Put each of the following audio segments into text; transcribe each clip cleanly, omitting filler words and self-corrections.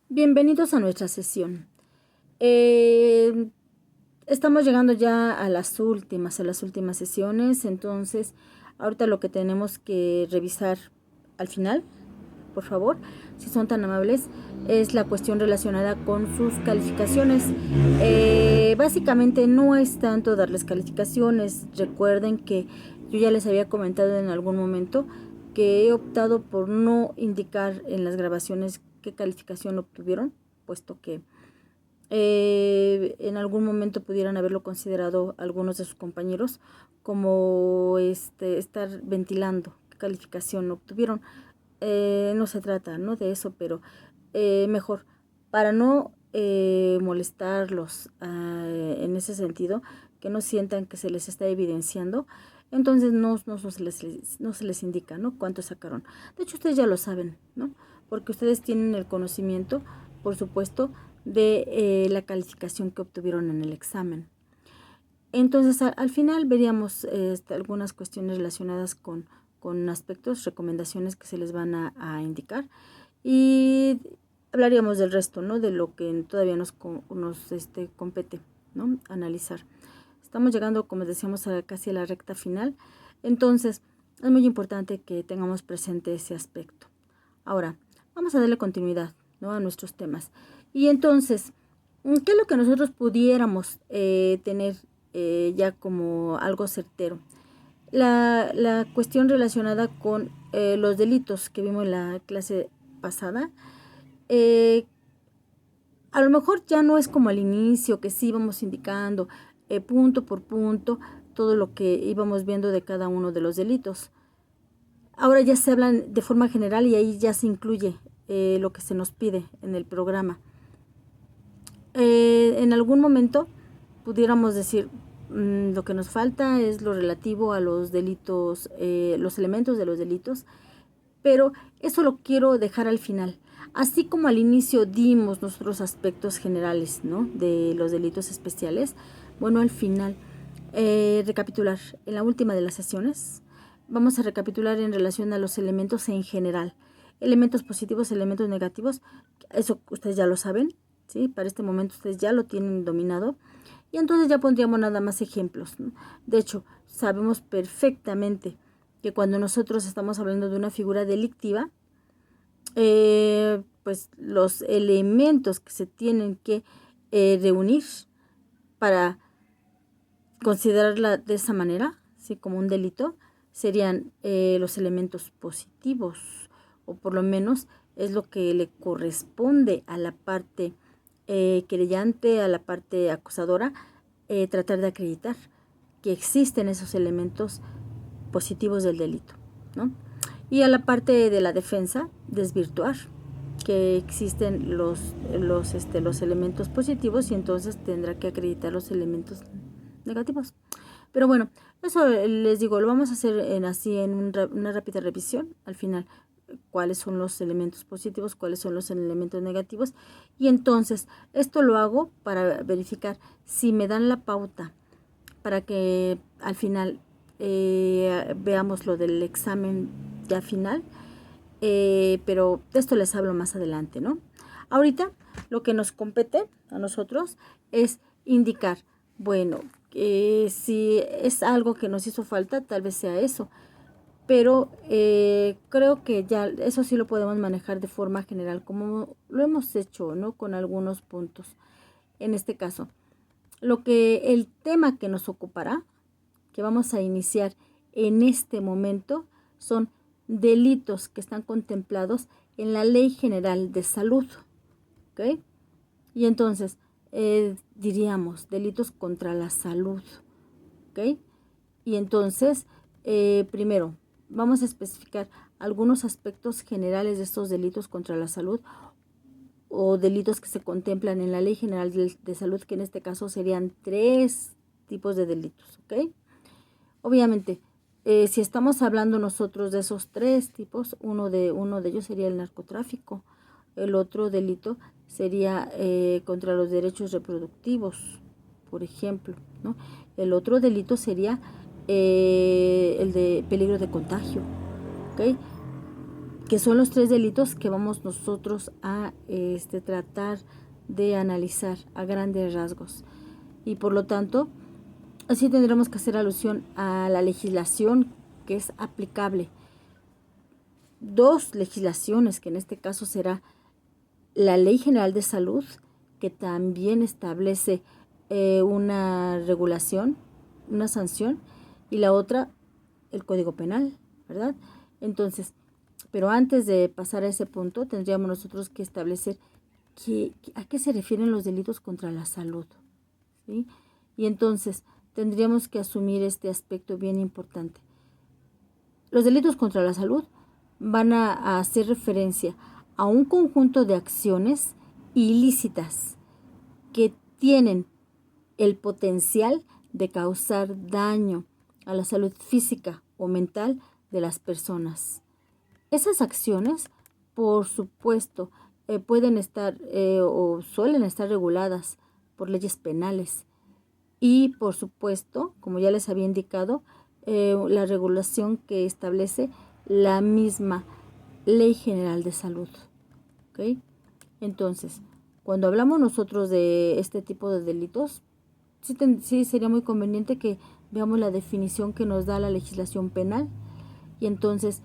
Bienvenidos a nuestra sesión. Eh, Estamos llegando ya a las últimas sesiones, entonces ahorita lo que tenemos que revisar al final, por favor, si son tan amables, es la cuestión relacionada con sus calificaciones. Básicamente no es tanto darles calificaciones. Recuerden que yo ya les había comentado en algún momento que he optado por no indicar en las grabaciones qué calificación obtuvieron, puesto que en algún momento pudieran haberlo considerado algunos de sus compañeros como estar ventilando qué calificación obtuvieron. No se trata, ¿no?, de eso, pero mejor, para no molestarlos en ese sentido, que no sientan que se les está evidenciando, entonces no se les indica, ¿no?, cuánto sacaron. De hecho, ustedes ya lo saben, ¿no?, porque ustedes tienen el conocimiento, por supuesto, de la calificación que obtuvieron en el examen. Entonces, al final veríamos algunas cuestiones relacionadas con aspectos, recomendaciones que se les van a indicar, y hablaríamos del resto, ¿no?, de lo que todavía nos compete, ¿no?, analizar. Estamos llegando, como decíamos, casi a la recta final, entonces es muy importante que tengamos presente ese aspecto. Ahora, vamos a darle continuidad, ¿no?, a nuestros temas. Y entonces, ¿qué es lo que nosotros pudiéramos tener ya como algo certero? La cuestión relacionada con los delitos que vimos en la clase pasada. A lo mejor ya no es como al inicio, que sí íbamos indicando punto por punto todo lo que íbamos viendo de cada uno de los delitos. Ahora ya se hablan de forma general y ahí ya se incluye lo que se nos pide en el programa. En algún momento pudiéramos decir, lo que nos falta es lo relativo a los delitos, los elementos de los delitos, pero eso lo quiero dejar al final. Así como al inicio dimos nuestros aspectos generales, ¿no?, de los delitos especiales, bueno, al final, recapitular, en la última de las sesiones, vamos a recapitular en relación a los elementos en general. Elementos positivos, elementos negativos, eso ustedes ya lo saben, ¿sí? Para este momento ustedes ya lo tienen dominado. Y entonces ya pondríamos nada más ejemplos, ¿no? De hecho, sabemos perfectamente que cuando nosotros estamos hablando de una figura delictiva, pues los elementos que se tienen que reunir para considerarla de esa manera, ¿sí?, como un delito, serían los elementos positivos, o por lo menos es lo que le corresponde a la parte querellante, a la parte acusadora, tratar de acreditar que existen esos elementos positivos del delito, ¿no? Y a la parte de la defensa, desvirtuar que existen los elementos positivos, y entonces tendrá que acreditar los elementos negativos. Pero bueno, eso les digo, lo vamos a hacer una rápida revisión al final, cuáles son los elementos positivos, cuáles son los elementos negativos, y entonces esto lo hago para verificar si me dan la pauta para que al final veamos lo del examen ya final, pero de esto les hablo más adelante, ¿no? Ahorita lo que nos compete a nosotros es indicar, bueno, si es algo que nos hizo falta, tal vez sea eso, pero creo que ya eso sí lo podemos manejar de forma general, como lo hemos hecho, ¿no?, con algunos puntos. En este caso, el tema que nos ocupará, que vamos a iniciar en este momento, son delitos que están contemplados en la Ley General de Salud, ¿ok? Y entonces, diríamos, delitos contra la salud, ¿ok? Y entonces, primero, vamos a especificar algunos aspectos generales de estos delitos contra la salud, o delitos que se contemplan en la Ley General de Salud, que en este caso serían 3 tipos de delitos, ¿ok? Obviamente, si estamos hablando nosotros de esos 3 tipos, uno de ellos sería el narcotráfico, el otro delito sería contra los derechos reproductivos, por ejemplo, ¿no? El otro delito sería el de peligro de contagio, ¿ok? que son los 3 delitos que vamos nosotros a tratar de analizar a grandes rasgos. Y por lo tanto, así tendremos que hacer alusión a la legislación que es aplicable. 2 legislaciones, que en este caso será la Ley General de Salud, que también establece una regulación, una sanción, y la otra, el Código Penal, ¿verdad? Entonces, pero antes de pasar a ese punto, tendríamos nosotros que establecer a qué se refieren los delitos contra la salud, ¿sí? Y entonces tendríamos que asumir este aspecto bien importante. Los delitos contra la salud van a hacer referencia a un conjunto de acciones ilícitas que tienen el potencial de causar daño a la salud física o mental de las personas. Esas acciones, por supuesto, pueden estar o suelen estar reguladas por leyes penales y, por supuesto, como ya les había indicado, la regulación que establece la misma Ley General de Salud. ¿Okay? Entonces, cuando hablamos nosotros de este tipo de delitos, sí sería muy conveniente que veamos la definición que nos da la legislación penal, y entonces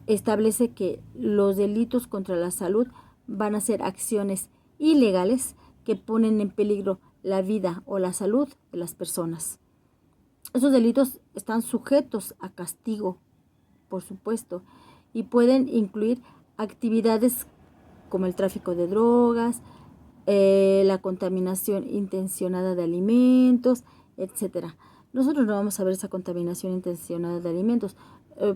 establece que los delitos contra la salud van a ser acciones ilegales que ponen en peligro la vida o la salud de las personas. Esos delitos están sujetos a castigo, por supuesto, y pueden incluir actividades como el tráfico de drogas, la contaminación intencionada de alimentos, etcétera. Nosotros no vamos a ver esa contaminación intencionada de alimentos,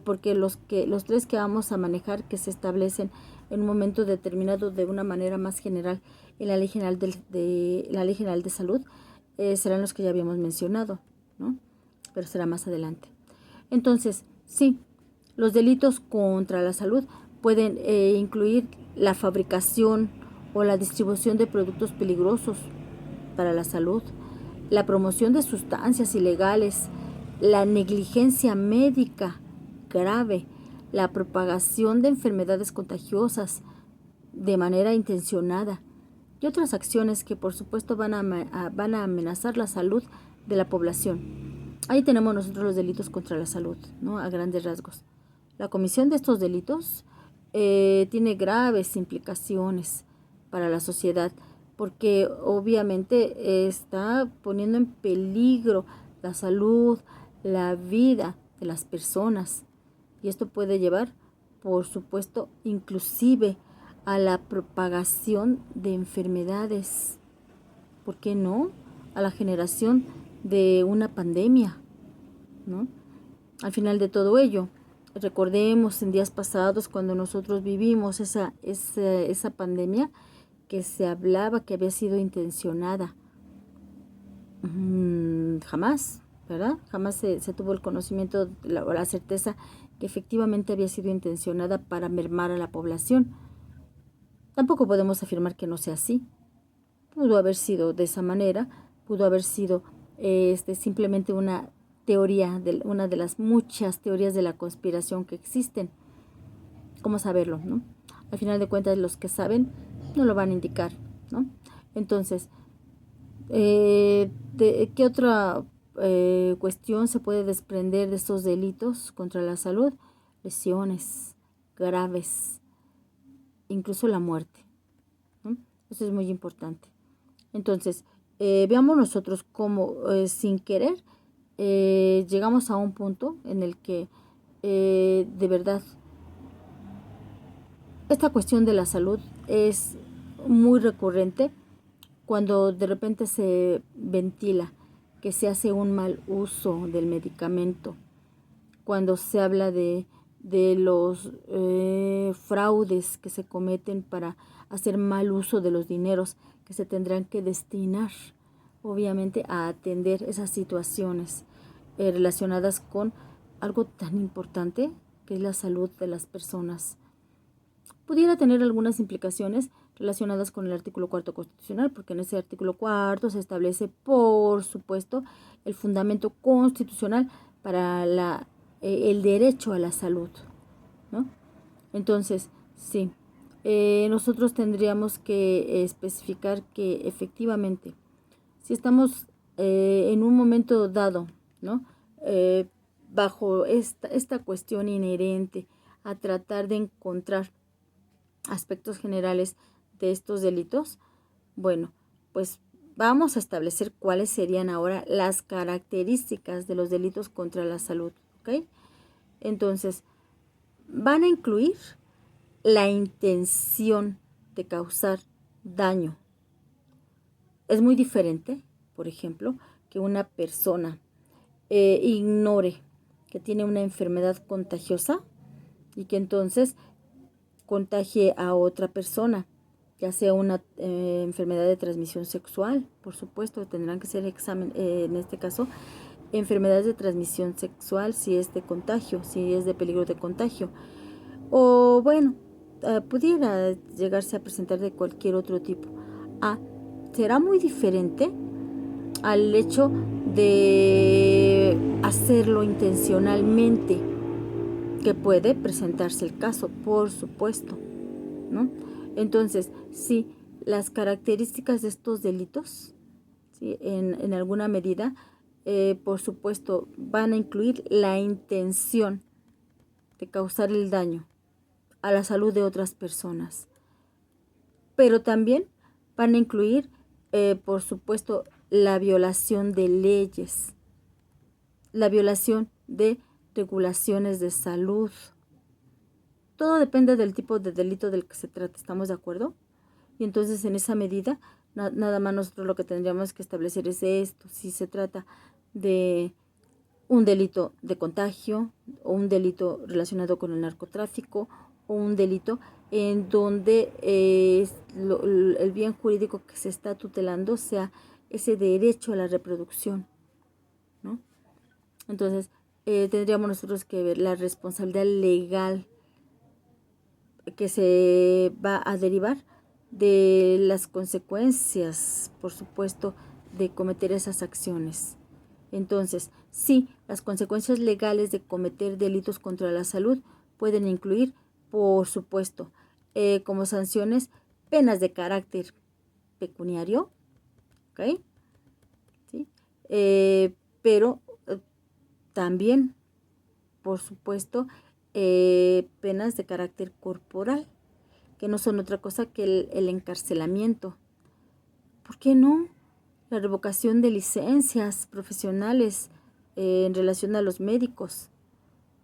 porque los 3 que vamos a manejar, que se establecen en un momento determinado de una manera más general en la Ley General de Salud, serán los que ya habíamos mencionado, ¿no? Pero será más adelante. Entonces, sí, los delitos contra la salud pueden incluir la fabricación o la distribución de productos peligrosos para la salud, la promoción de sustancias ilegales, la negligencia médica grave, la propagación de enfermedades contagiosas de manera intencionada y otras acciones que por supuesto van a amenazar la salud de la población. Ahí tenemos nosotros los delitos contra la salud, ¿no? A grandes rasgos. La comisión de estos delitos tiene graves implicaciones para la sociedad, porque obviamente está poniendo en peligro la salud, la vida de las personas, y esto puede llevar, por supuesto, inclusive a la propagación de enfermedades. ¿Por qué no? A la generación de una pandemia, ¿no? Al final de todo ello, recordemos en días pasados cuando nosotros vivimos esa pandemia, que se hablaba que había sido intencionada. Jamás, ¿verdad? Jamás se tuvo el conocimiento o la certeza que efectivamente había sido intencionada para mermar a la población. Tampoco podemos afirmar que no sea así. Pudo haber sido de esa manera, pudo haber sido simplemente una teoría, una de las muchas teorías de la conspiración que existen. ¿Cómo saberlo, no? Al final de cuentas, los que saben no lo van a indicar, ¿no? Entonces, ¿qué otra cuestión se puede desprender de estos delitos contra la salud? Lesiones graves, incluso la muerte, ¿no? Eso es muy importante. Entonces, veamos nosotros cómo sin querer llegamos a un punto en el que de verdad esta cuestión de la salud es muy recurrente cuando de repente se ventila que se hace un mal uso del medicamento, cuando se habla de los fraudes que se cometen para hacer mal uso de los dineros que se tendrán que destinar, obviamente, a atender esas situaciones relacionadas con algo tan importante que es la salud de las personas. Pudiera tener algunas implicaciones relacionadas con el artículo 4 constitucional, porque en ese artículo 4 se establece, por supuesto, el fundamento constitucional para el derecho a la salud, ¿no? Entonces, sí, nosotros tendríamos que especificar que efectivamente, si estamos en un momento dado, ¿no? Bajo esta cuestión inherente a tratar de encontrar aspectos generales de estos delitos, bueno, pues vamos a establecer cuáles serían ahora las características de los delitos contra la salud, ¿ok? Entonces, van a incluir la intención de causar daño. Es muy diferente, por ejemplo, que una persona ignore que tiene una enfermedad contagiosa y que entonces contagie a otra persona, ya sea una enfermedad de transmisión sexual, por supuesto, tendrán que ser examen, en este caso, enfermedades de transmisión sexual, si es de contagio, si es de peligro de contagio, o bueno, pudiera llegarse a presentar de cualquier otro tipo. Será muy diferente al hecho de hacerlo intencionalmente, que puede presentarse el caso, por supuesto, ¿no? Entonces, sí, las características de estos delitos, ¿sí? En alguna medida, por supuesto, van a incluir la intención de causar el daño a la salud de otras personas, pero también van a incluir, por supuesto, la violación de leyes, la violación de regulaciones de salud. Todo depende del tipo de delito del que se trata, ¿estamos de acuerdo? Y entonces en esa medida, nada más nosotros lo que tendríamos que establecer es esto, si se trata de un delito de contagio o un delito relacionado con el narcotráfico o un delito en donde el bien jurídico que se está tutelando sea ese derecho a la reproducción, ¿no? Entonces, tendríamos nosotros que ver la responsabilidad legal que se va a derivar de las consecuencias, por supuesto, de cometer esas acciones. Entonces, sí, las consecuencias legales de cometer delitos contra la salud pueden incluir, por supuesto, como sanciones, penas de carácter pecuniario, ¿ok? ¿Sí? Pero también, por supuesto, penas de carácter corporal, que no son otra cosa que el encarcelamiento. ¿Por qué no? La revocación de licencias profesionales en relación a los médicos,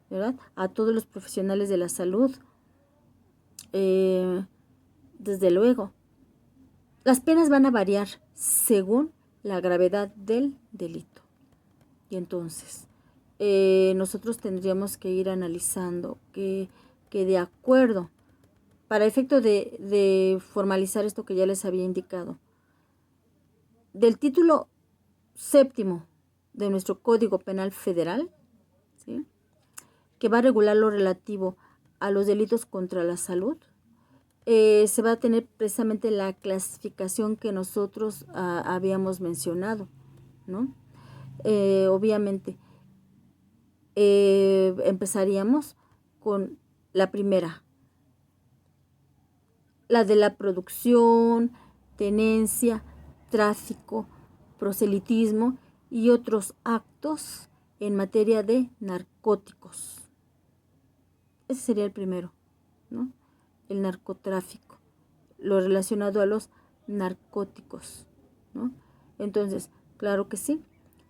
¿verdad? A todos los profesionales de la salud. Desde luego, las penas van a variar según la gravedad del delito. Y entonces, nosotros tendríamos que ir analizando que de acuerdo, para efecto de formalizar esto que ya les había indicado, del título séptimo de nuestro Código Penal Federal, ¿sí?, que va a regular lo relativo a los delitos contra la salud, se va a tener precisamente la clasificación que nosotros habíamos mencionado, ¿no? Obviamente, empezaríamos con la primera, la de la producción, tenencia, tráfico, proselitismo y otros actos en materia de narcóticos. Ese sería el primero, ¿no? El narcotráfico, lo relacionado a los narcóticos, ¿no? Entonces, claro que sí,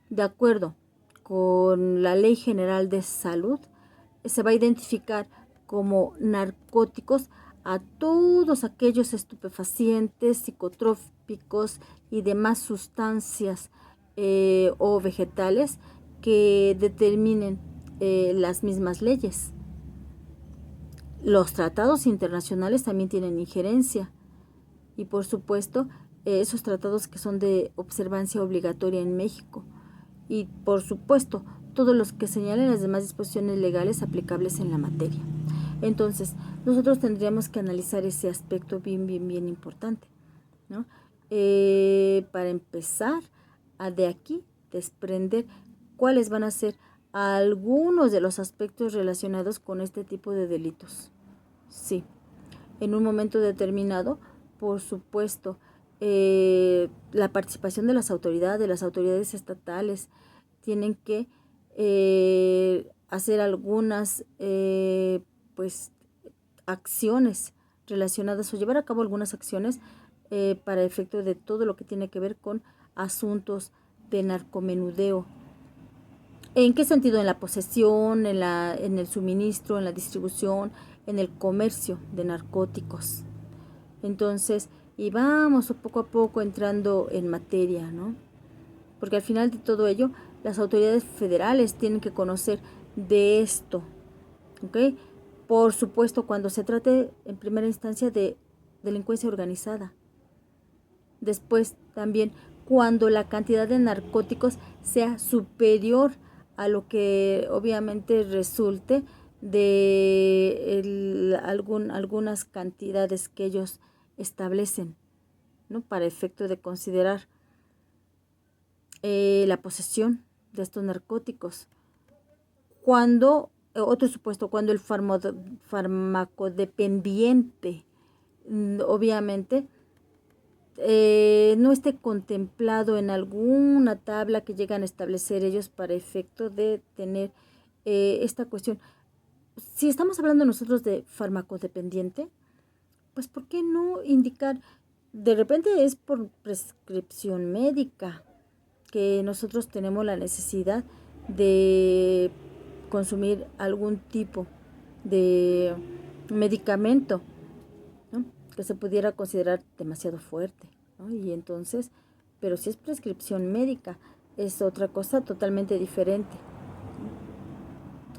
de acuerdo con la Ley General de Salud, se va a identificar como narcóticos a todos aquellos estupefacientes, psicotrópicos y demás sustancias o vegetales que determinen las mismas leyes. Los tratados internacionales también tienen injerencia y, por supuesto, esos tratados que son de observancia obligatoria en México y, por supuesto, todos los que señalen las demás disposiciones legales aplicables en la materia. Entonces, nosotros tendríamos que analizar ese aspecto bien importante, ¿no? Para empezar a de aquí desprender cuáles van a ser algunos de los aspectos relacionados con este tipo de delitos, sí. En un momento determinado, por supuesto, la participación de las autoridades estatales, tienen que hacer algunas pues acciones relacionadas o llevar a cabo algunas acciones para efecto de todo lo que tiene que ver con asuntos de narcomenudeo. ¿En qué sentido? En la posesión, en el suministro, en la distribución, en el comercio de narcóticos. Entonces, y vamos poco a poco entrando en materia, ¿no? Porque al final de todo ello, las autoridades federales tienen que conocer de esto, ¿ok? Por supuesto, cuando se trate en primera instancia de delincuencia organizada. Después también cuando la cantidad de narcóticos sea superior a lo que obviamente resulte de algunas cantidades que ellos establecen, ¿no? Para efecto de considerar la posesión de estos narcóticos. Cuando, otro supuesto, cuando el farmacodependiente, obviamente, no esté contemplado en alguna tabla que llegan a establecer ellos para efecto de tener esta cuestión. Si estamos hablando nosotros de farmacodependiente, pues ¿por qué no indicar? De repente es por prescripción médica que nosotros tenemos la necesidad de consumir algún tipo de medicamento, ¿no? Que se pudiera considerar demasiado fuerte, ¿no? Y entonces, pero si es prescripción médica, es otra cosa totalmente diferente.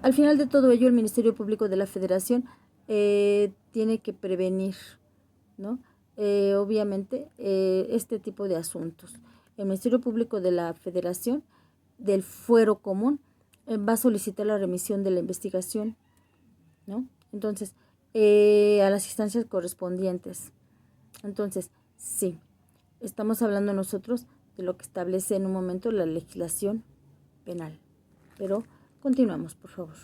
Al final de todo ello, el Ministerio Público de la Federación tiene que prevenir, ¿no? Obviamente, este tipo de asuntos. El Ministerio Público de la Federación, del Fuero Común, va a solicitar la remisión de la investigación, ¿no? Entonces, a las instancias correspondientes. Entonces, sí, estamos hablando nosotros de lo que establece en un momento la legislación penal. Pero continuamos, por favor.